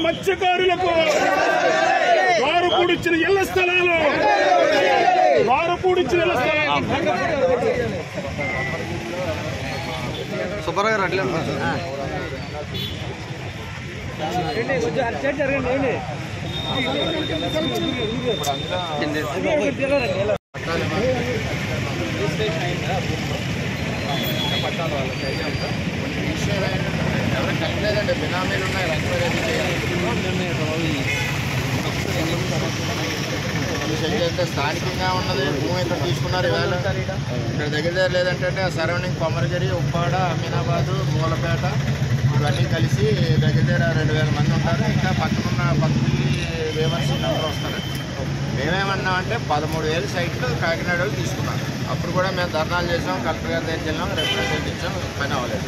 మత్స్యకారులకు వారపూడిచ్చిన ఇళ్ల స్థలాలు సూపర్గా అట్లా ఎవరికి కట్టలేదండి, బినామీలు ఉన్నాయి. అయితే స్థానికంగా ఉన్నది భూమి ఇక్కడ తీసుకున్నారు. ఇవాళ ఇక్కడ దగ్గర లేదంటే సరౌండింగ్ కొమరగిరి, ఉప్పాడ, అమీనాబాదు, మూలపేట ఇవన్నీ కలిసి దగ్గర 2000 మంది ఉంటారు. ఇంకా పక్కనున్న పక్కకి వేవర్స్ అందరూ వస్తారు. మేమేమన్నామంటే 13,000 సైట్లు కాకినాడ వాళ్ళు తీసుకున్నారు. అప్పుడు కూడా మేము ధర్నాలు చేసాం, కలెక్టర్ గారి దగ్గరికి వెళ్ళాం, రిప్రజెంట్ ఇచ్చాం, పని అవ్వలేదు.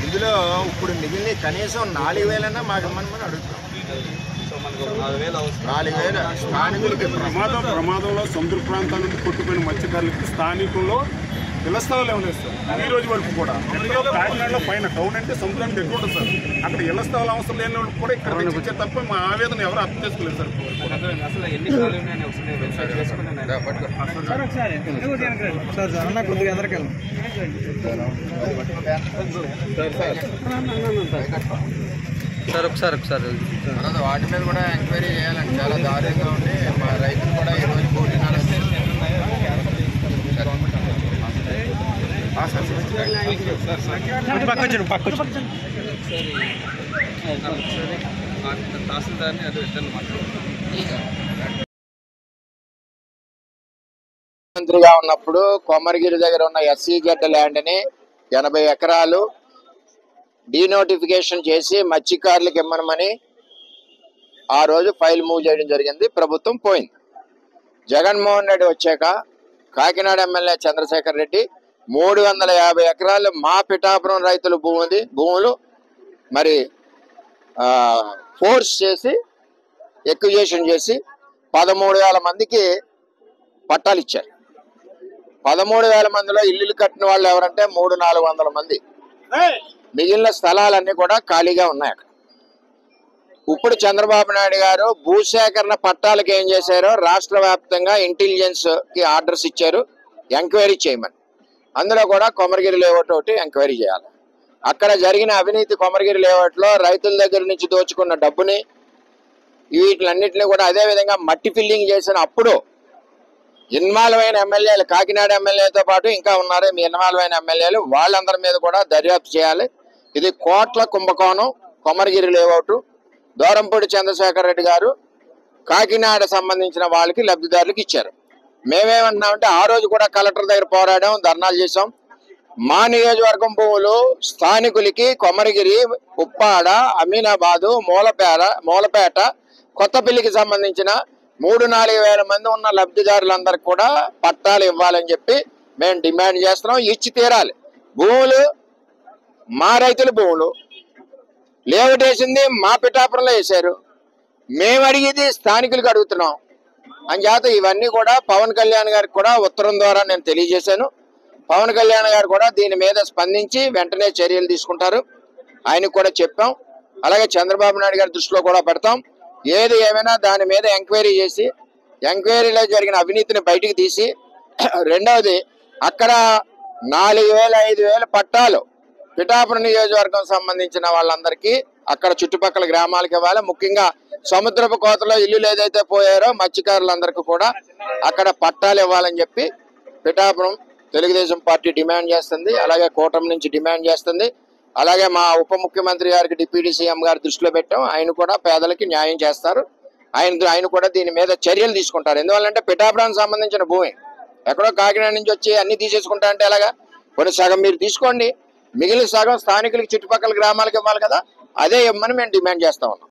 ఇందులో ఇప్పుడు మిగిలిన కనీసం 4,000 మాకు ఇవ్వమని అడుగుతాం. 4,000 స్థానికులకి ప్రమాదంలో సముద్ర ప్రాంతాల నుండి కొట్టుకుపోయిన మత్స్యకారులకి స్థానికుల్లో ఇళ్ల స్థలాలు ఏమలేదు సార్. ఈ రోజు వరకు కూడా ఎక్కడో కాకినాడలో పైన టౌన్ అంటే సముద్రానికి దగ్గర ఉంటుంది సార్. అక్కడ ఇళ్ల స్థలాలు అవసరం లేని వాళ్ళు కూడా ఇక్కడ తెచ్చిచ్చే తప్ప మా ఆవేదన ఎవరు అర్థం చేసుకోలేదు సార్. వాటి మీద కూడా ఎంక్వైరీ చేయాలండి. చాలా దారుణంగా ఉండి మా రైతులు కూడా ఈరోజు కోటిన్నర మంత్రిగా ఉన్నప్పుడు కొమరగిరి దగ్గర ఉన్న SEZ ల్యాండ్ ని 80 ఎకరాలు డీనోటిఫికేషన్ చేసి మత్స్యకారులకు ఇమ్మనమని ఆ రోజు ఫైల్ మూవ్ చేయడం జరిగింది. ప్రభుత్వం పోయింది. జగన్మోహన్ రెడ్డి వచ్చాక కాకినాడ ఎమ్మెల్యే చంద్రశేఖర్ రెడ్డి 350 ఎకరాలు మా పిఠాపురం రైతుల భూములు మరి ఫోర్స్ చేసి ఎక్విజేషన్ చేసి 13,000 మందికి పట్టాలు ఇచ్చారు. 13,000 మందిలో ఇల్లులు కట్టిన వాళ్ళు ఎవరంటే 300-400 మంది. మిగిలిన స్థలాలన్నీ కూడా ఖాళీగా ఉన్నాయి. అక్కడ ఇప్పుడు చంద్రబాబు నాయుడు గారు భూసేకరణ పట్టాలకు ఏం చేశారో రాష్ట్ర వ్యాప్తంగా ఇంటెలిజెన్స్ కి ఆర్డర్స్ ఇచ్చారు, ఎంక్వైరీ చేయమని. అందులో కూడా కొమరగిరి లేఅవుట్ ఒకటి ఎంక్వైరీ చేయాలి. అక్కడ జరిగిన అవినీతి కొమరగిరి లేఅవుట్ లో రైతుల దగ్గర నుంచి దోచుకున్న డబ్బుని వీటిలన్నింటినీ కూడా అదేవిధంగా మట్టి ఫిల్లింగ్ చేసిన అప్పుడు ఇన్వాల్వ్ అయిన ఎమ్మెల్యేలు, కాకినాడ ఎమ్మెల్యేతో పాటు ఇంకా ఉన్నారు మీ ఇన్వాల్వ్ అయిన ఎమ్మెల్యేలు, వాళ్ళందరి మీద కూడా దర్యాప్తు చేయాలి. ఇది కోట్ల కుంభకోణం. కొమరగిరి లేఅవుట్ దూరంపూడి చంద్రశేఖర్ రెడ్డి గారు కాకినాడ సంబంధించిన వాళ్ళకి లబ్ధిదారులకు ఇచ్చారు. మేమేమన్నామంటే ఆ రోజు కూడా కలెక్టర్ దగ్గర పోరాడాం, ధర్నాలు చేసాం. మా నియోజకవర్గం భూములు స్థానికులకి కొమరగిరి, ఉప్పాడ, అమీనాబాదు, మూలపేట, కొత్తపల్లికి సంబంధించిన 3-4 వేల మంది ఉన్న లబ్ధిదారులందరికీ కూడా పట్టాలు ఇవ్వాలని చెప్పి మేము డిమాండ్ చేస్తున్నాం. ఇచ్చి తీరాలి. భూములు మా రైతుల భూములు లేఅవుట్ వేసింది మా పిఠాపురంలో వేశారు. మేము అడిగేది స్థానికులకు అడుగుతున్నాం అని చేత ఇవన్నీ కూడా పవన్ కళ్యాణ్ గారికి కూడా ఉత్తరం ద్వారా నేను తెలియజేశాను. పవన్ కళ్యాణ్ గారు కూడా దీని మీద స్పందించి వెంటనే చర్యలు తీసుకుంటారు. ఆయనకు కూడా చెప్పాం. అలాగే చంద్రబాబు నాయుడు గారి దృష్టిలో కూడా పెడతాం. ఏది ఏమైనా దాని మీద ఎంక్వైరీ చేసి ఎంక్వైరీలో జరిగిన అవినీతిని బయటికి తీసి, రెండవది అక్కడ 4,000-5,000 పట్టాలు పిఠాపురం నియోజకవర్గం సంబంధించిన వాళ్ళందరికీ అక్కడ చుట్టుపక్కల గ్రామాలకు ఇవ్వాలి. ముఖ్యంగా సముద్రపు కోతలో ఇల్లులు ఏదైతే పోయారో మత్స్యకారులందరికీ కూడా అక్కడ పట్టాలు ఇవ్వాలని చెప్పి పిఠాపురం తెలుగుదేశం పార్టీ డిమాండ్ చేస్తుంది. అలాగే కూటమి నుంచి డిమాండ్ చేస్తుంది. అలాగే మా ఉప ముఖ్యమంత్రి గారికి డిప్యూటీ సీఎం గారి దృష్టిలో పెట్టాం. ఆయన కూడా పేదలకి న్యాయం చేస్తారు. ఆయన కూడా దీని మీద చర్యలు తీసుకుంటారు. ఎందువల్లంటే పిఠాపురానికి సంబంధించిన భూమి ఎక్కడో కాకినాడ నుంచి వచ్చి అన్ని తీసేసుకుంటా అంటే ఎలాగా? కొన్ని సగం మీరు తీసుకోండి, మిగిలిన సగం స్థానికులకి చుట్టుపక్కల గ్రామాలకు ఇవ్వాలి కదా, అదే ఇవ్వమని మేము డిమాండ్ చేస్తా ఉన్నాం.